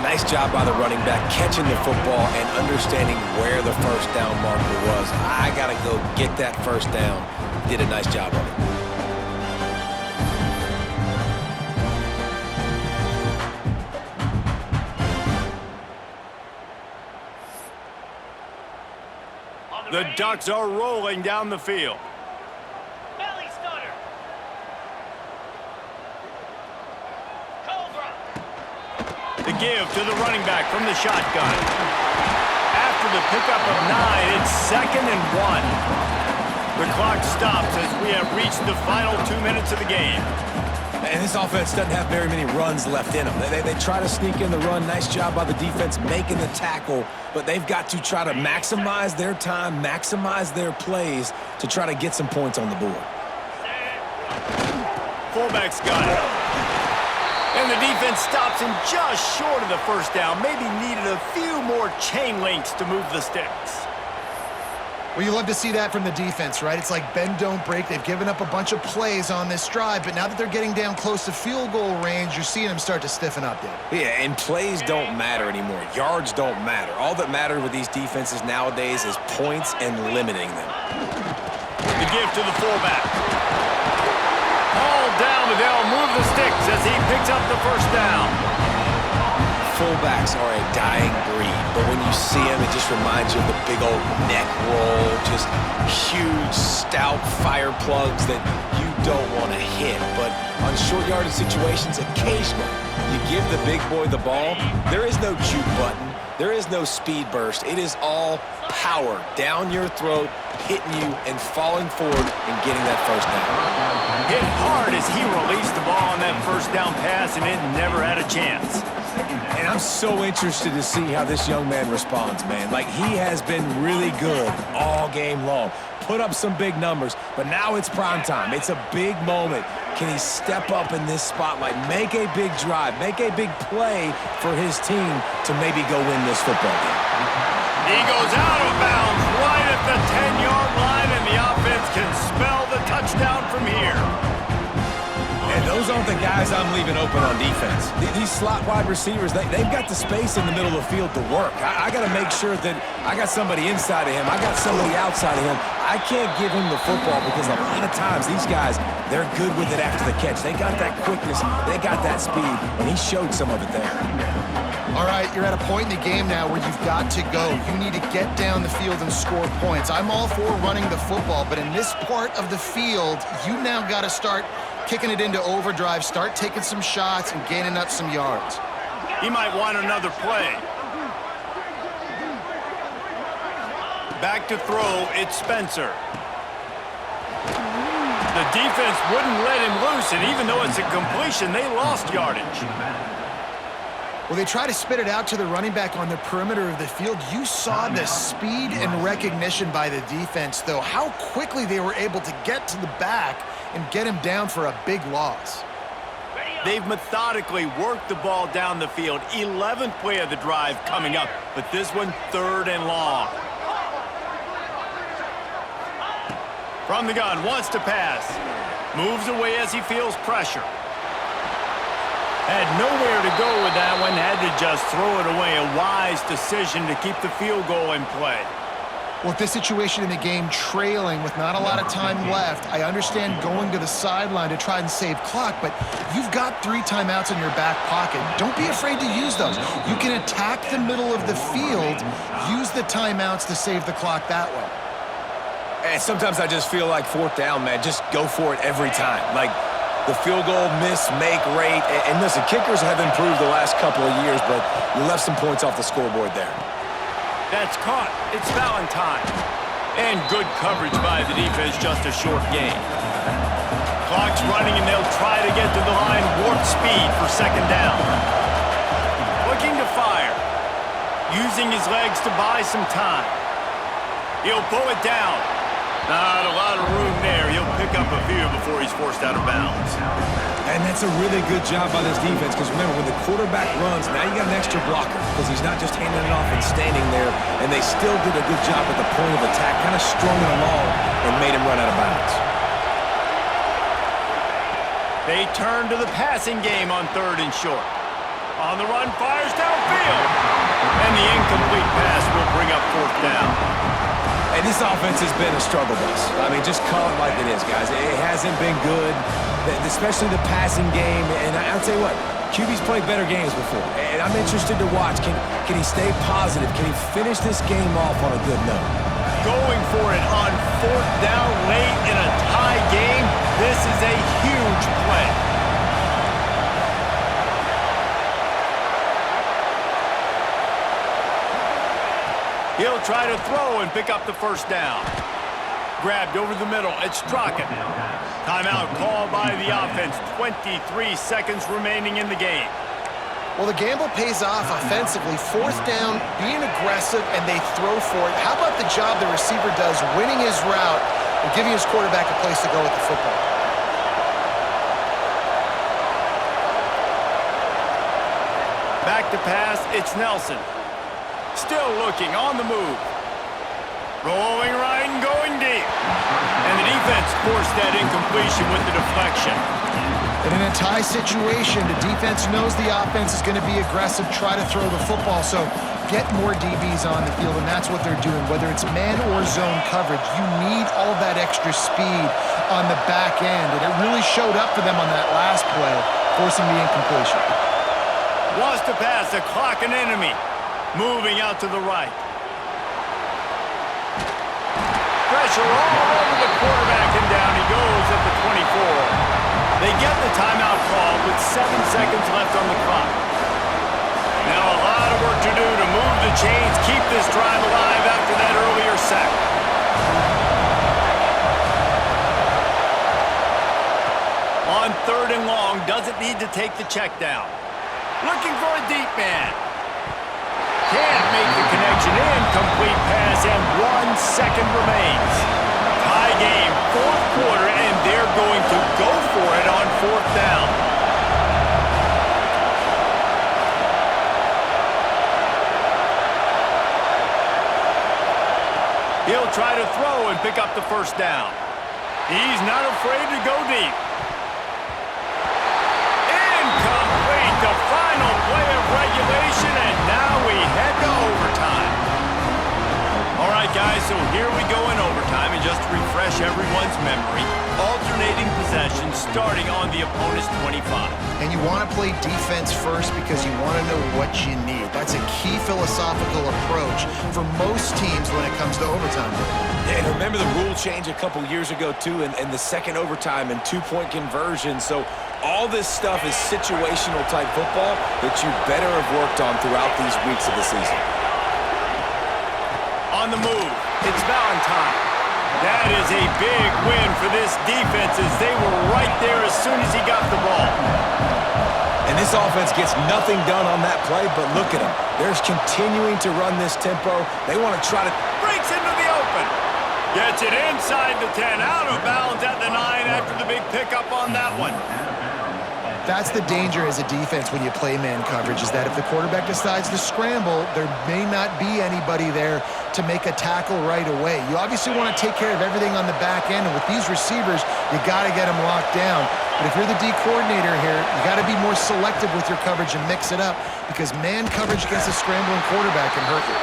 Nice job by the running back, catching the football and understanding where the first down marker was. I got to go get that first down. Did a nice job of it. The Ducks are rolling down the field. The give to the running back from the shotgun. After the pickup of 9, it's 2nd and 1. The clock stops as we have reached the final 2 minutes of the game. And this offense doesn't have very many runs left in them. They try to sneak in the run. Nice job by the defense making the tackle, but they've got to try to maximize their time, maximize their plays to try to get some points on the board. Fullback's got it. And the defense stops him just short of the first down. Maybe needed a few more chain links to move the sticks. Well, you love to see that from the defense, right? It's like bend, don't break. They've given up a bunch of plays on this drive, but now that they're getting down close to field goal range, you're seeing them start to stiffen up, Dave. Yeah, and plays don't matter anymore. Yards don't matter. All that matters with these defenses nowadays is points and limiting them. The give to the fullback. All down, but they'll move the sticks as he picks up the first down. Fullbacks are a dying breed, but when you see them, it just reminds you of the big old neck roll, just huge, stout fire plugs that you don't want to hit. But on short yardage situations, occasionally, you give the big boy the ball, there is no juke button, there is no speed burst. It is all power down your throat, hitting you and falling forward and getting that first down. Hit hard as he released the ball on that first down pass, and it never had a chance. And I'm so interested to see how this young man responds, man. Like, he has been really good all game long. Put up some big numbers, but now it's prime time. It's a big moment. Can he step up in this spotlight, make a big drive, make a big play for his team to maybe go win this football game? He goes out of bounds right at the 10-yard line, and the offense can spell the touchdown from here. And those aren't the guys I'm leaving open on defense. These slot wide receivers, they've got the space in the middle of the field to work. I got to make sure that I got somebody inside of him. I got somebody outside of him. I can't give him the football because a lot of times these guys, they're good with it after the catch. They got that quickness. They got that speed, and he showed some of it there. All right, you're at a point in the game now where you've got to go. You need to get down the field and score points. I'm all for running the football, but in this part of the field, you now got to start kicking it into overdrive, start taking some shots and gaining up some yards. He might want another play. Back to throw, it's Spencer. The defense wouldn't let him loose, and even though it's a completion, they lost yardage. Well, they try to spit it out to the running back on the perimeter of the field. You saw the speed and recognition by the defense, though, how quickly they were able to get to the back and get him down for a big loss. They've methodically worked the ball down the field. 11th play of the drive coming up, but this one 3rd and long. From the gun, wants to pass. Moves away as he feels pressure. Had nowhere to go with that one, had to just throw it away. A wise decision to keep the field goal in play. Well, with this situation in the game, trailing with not a lot of time left, I understand going to the sideline to try and save clock, but you've got 3 timeouts in your back pocket. Don't be afraid to use those. You can attack the middle of the field, use the timeouts to save the clock that way. And sometimes I just feel like 4th down, man. Just go for it every time. Like, the field goal miss-make rate. And listen, kickers have improved the last couple of years, but you left some points off the scoreboard there. That's caught. It's Valentine. And good coverage by the defense, just a short gain. Clock's running, and they'll try to get to the line. Warp speed for 2nd down. Looking to fire. Using his legs to buy some time. He'll pull it down. Not a lot of room there. He'll pick up a few before he's forced out of bounds. And that's a really good job by this defense because remember, when the quarterback runs, now you got an extra blocker because he's not just handing it off and standing there, and they still did a good job at the point of attack, kind of strung it along and made him run out of bounds. They turn to the passing game on 3rd and short. On the run, fires downfield. And the incomplete pass will bring up 4th down. And this offense has been a struggle bus. I mean, just call it like it is, guys. It hasn't been good, especially the passing game. And I'll tell you what, QB's played better games before. And I'm interested to watch. Can he stay positive? Can he finish this game off on a good note? Going for it on 4th down late in a tie game. This is a huge play. He'll try to throw and pick up the 1st down. Grabbed over the middle. It's Strachan. Timeout called by the offense. 23 seconds remaining in the game. Well, the gamble pays off offensively. 4th down, being aggressive, and they throw for it. How about the job the receiver does winning his route and giving his quarterback a place to go with the football? Back to pass, it's Nelson. Still looking, on the move. Rolling right and going deep. And the defense forced that incompletion with the deflection. And in a tie situation, the defense knows the offense is going to be aggressive, try to throw the football, so get more DBs on the field, and that's what they're doing. Whether it's man or zone coverage, you need all that extra speed on the back end, and it really showed up for them on that last play, forcing the incompletion. Wants to pass, a clock an enemy. Moving out to the right. Pressure all over the quarterback, and down he goes at the 24. They get the timeout call with 7 seconds left on the clock. Now a lot of work to do to move the chains, keep this drive alive after that earlier sack. On 3rd and long, doesn't need to take the check down. Looking for a deep man. Can't make the connection. Incomplete pass, and 1 second remains. Tie game, fourth quarter, and they're going to go for it on fourth down. He'll try to throw and pick up the first down. He's not afraid to go deep. Incomplete, the final play of regulation, and now we head to overtime. All right, guys, so here we go in overtime, and just to refresh everyone's memory, alternating possession starting on the opponent's 25. And you want to play defense first because you want to know what you need. That's a key philosophical approach for most teams when it comes to overtime. Yeah, and remember the rule change a couple years ago, too, in the second overtime and two-point conversion. So all this stuff is situational type football that you better have worked on throughout these weeks of the season. On the move, it's Valentine. That is a big win for this defense as they were right there as soon as he got the ball. And this offense gets nothing done on that play, but look at them. They're continuing to run this tempo. They want to try to... Breaks into the open. Gets it inside the 10, out of bounds at the 9 after the big pickup on that one. That's the danger as a defense when you play man coverage, is that if the quarterback decides to scramble, there may not be anybody there to make a tackle right away. You obviously want to take care of everything on the back end, and with these receivers, you got to get them locked down. But if you're the D coordinator here, you got to be more selective with your coverage and mix it up, because man coverage against a scrambling quarterback can hurt you.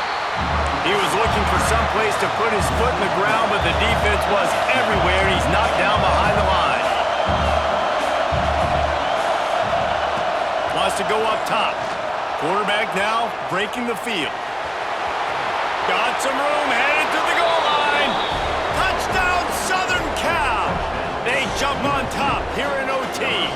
He was looking for some place to put his foot in the ground, but the defense was everywhere. He's knocked down behind the line. Wants to go up top. Quarterback now breaking the field. Got some room, headed to the goal line. Touchdown, Southern Cal. They jump on top here in OT.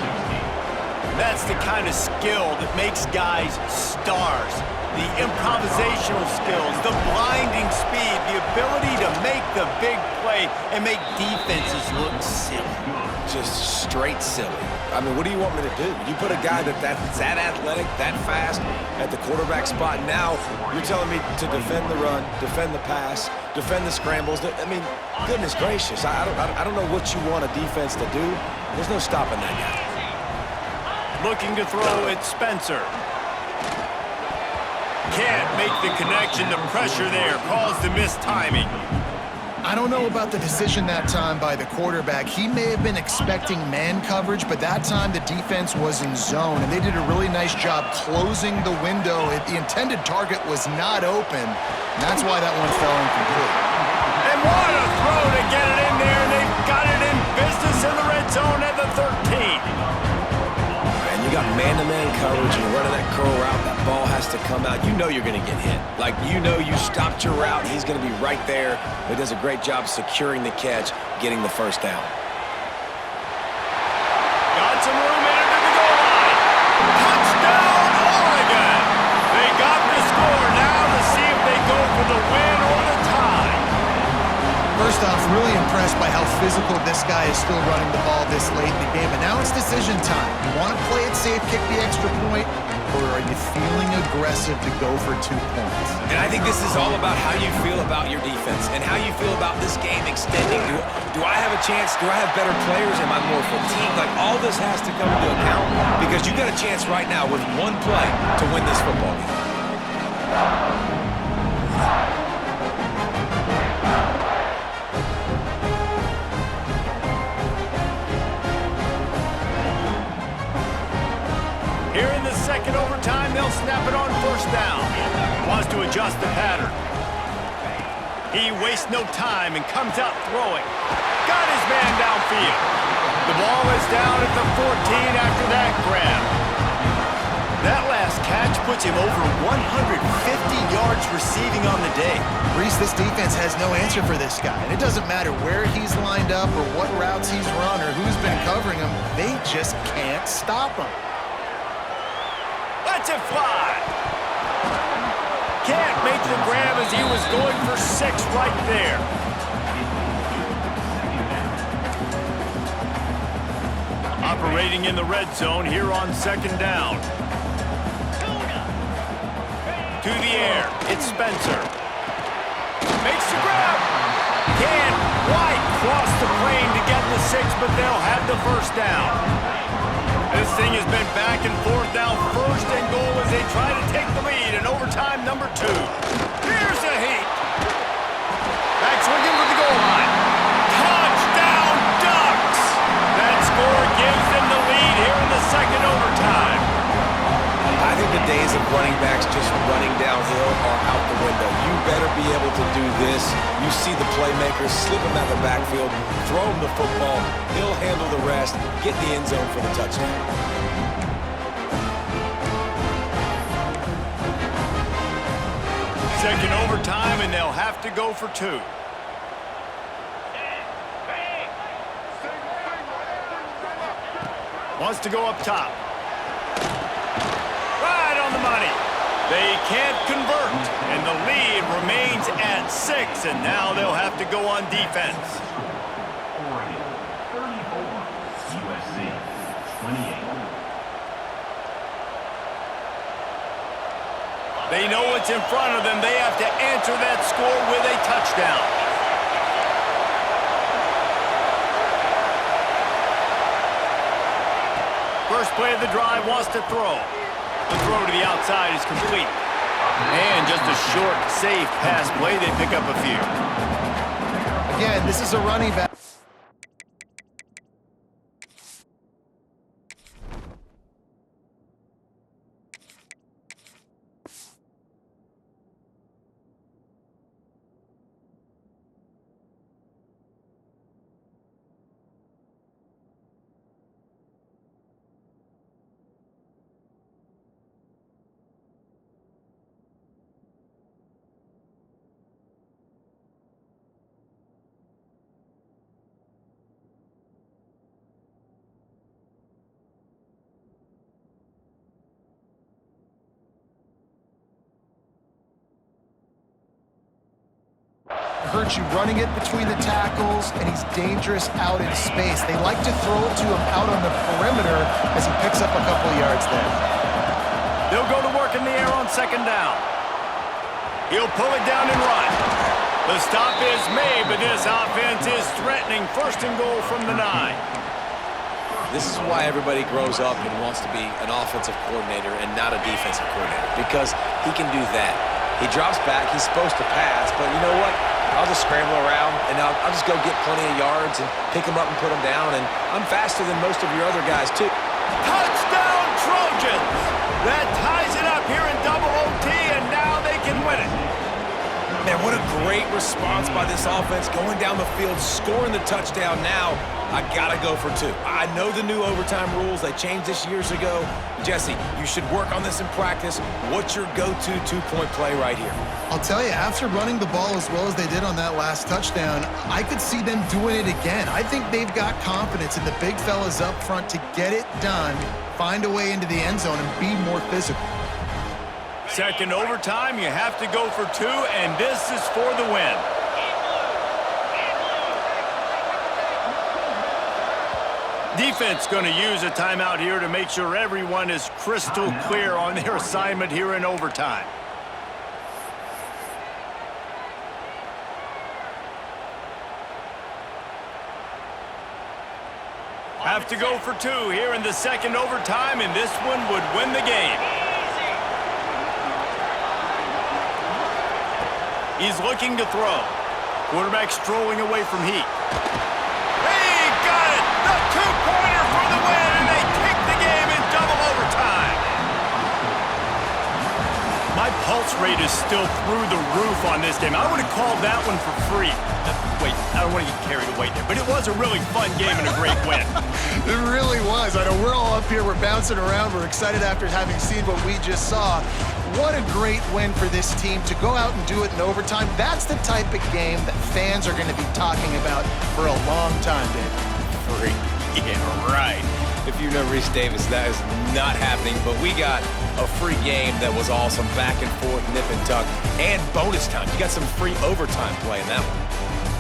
That's the kind of skill that makes guys stars. The improvisational skills, the blinding speed, the ability to make the big play and make defenses look silly. Just straight silly. I mean, what do you want me to do? You put a guy that's that athletic, that fast at the quarterback spot. Now you're telling me to defend the run, defend the pass, defend the scrambles. I mean, goodness gracious. I don't know what you want a defense to do. There's no stopping that guy. Looking to throw, it's Spencer. Can't make the connection. The pressure there caused the missed timing. I don't know about the decision that time by the quarterback. He may have been expecting man coverage, but that time the defense was in zone, and they did a really nice job closing the window. The intended target was not open, and that's why that one fell incomplete. And what a throw to get it in there, and they've got it in business in the red zone at the 13. You got man-to-man coverage, and you're running that curl route, that ball has to come out. You know you're going to get hit. Like, you know you stopped your route, he's going to be right there. He does a great job securing the catch, getting the first down. Got some room into the goal line. Touchdown, Oregon! They got the score now to see if they go for the win or the tie. First off, really impressed by how physical this guy is still running the ball this late in the game. And now it's decision time. You want to play it safe, kick the extra point, or are you feeling aggressive to go for 2 points? And I think this is all about how you feel about your defense and how you feel about this game extending. Do I have a chance? Do I have better players? Am I more fatigued? Like, all this has to come into account because you got a chance right now with one play to win this football game. Here in the second overtime, they'll snap it on first down. Wants to adjust the pattern. He wastes no time and comes out throwing. Got his man downfield. The ball is down at the 14 after that grab. That last catch puts him over 150 yards receiving on the day. Reese, this defense has no answer for this guy. And it doesn't matter where he's lined up or what routes he's run or who's been covering him. They just can't stop him. Lets it fly. Can't make the grab as he was going for 6 right there. Operating in the red zone here on second down. to the air. It's Spencer. Makes the grab. Can't quite cross the plane to get the 6, but they'll have the first down. This thing has been back and forth now. First and goal as they try to take the lead in overtime number 2. Here's a heat. Back swinging for the goal line. Touchdown Ducks! That score gives them the lead here in the second overtime. I think the days of running backs just running downhill are out the window. You better be able to do this. You see the playmakers slip him out of the backfield, throw him the football, he'll handle the rest, get in the end zone for the touchdown. Second overtime, and they'll have to go for 2. Wants to go up top. Right on the money. They can't convert, and the lead remains at 6, and now they'll have to go on defense. Oregon, 34. USC, 28. They know what's in front of them. They have to answer that score with a touchdown. First play of the drive wants to throw. The throw to the outside is complete. And just a short, safe pass play. They pick up a few. Again, this is a running back. Hurt you running it between the tackles, and he's dangerous out in space. They like to throw it to him out on the perimeter as he picks up a couple yards there. They'll go to work in the air on second down. He'll pull it down and run. The stop is made, but this offense is threatening. First and goal from the 9. This is why everybody grows up and wants to be an offensive coordinator and not a defensive coordinator, because he can do that. He drops back, he's supposed to pass, but you know what? I'll just scramble around, and I'll just go get plenty of yards and pick them up and put them down, and I'm faster than most of your other guys, too. Touchdown, Trojans! That ties it up here in double OT, and now they can win it. Man, what a great response by this offense, going down the field, scoring the touchdown. Now, I gotta go for 2. I know the new overtime rules. They changed this years ago. Jesse, you should work on this in practice. What's your go-to 2-point play right here? I'll tell you, after running the ball as well as they did on that last touchdown, I could see them doing it again. I think they've got confidence in the big fellas up front to get it done, find a way into the end zone, and be more physical. Second overtime, you have to go for 2, and this is for the win. Defense going to use a timeout here to make sure everyone is crystal clear on their assignment here in overtime. Have to go for 2 here in the second overtime, and this one would win the game. He's looking to throw. Quarterback strolling away from heat. He got it! The 2-pointer for the win, and they kick the game in double overtime. My pulse rate is still through the roof on this game. I would have called that one for free. Wait, I don't want to get carried away there, but it was a really fun game and a great win. It really was. I know we're all up here, we're bouncing around, we're excited after having seen what we just saw. What a great win for this team to go out and do it in overtime. That's the type of game that fans are going to be talking about for a long time, Dave. Free. Yeah, right. If you know Reese Davis, that is not happening, but we got a free game that was awesome, back and forth, nip and tuck, and bonus time. You got some free overtime play in that one.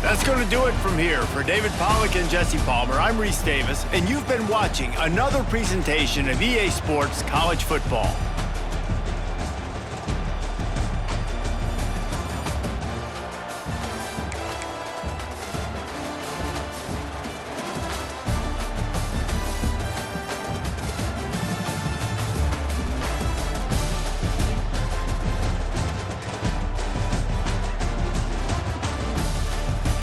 That's going to do it from here. For David Pollack and Jesse Palmer, I'm Reese Davis, and you've been watching another presentation of EA Sports College Football.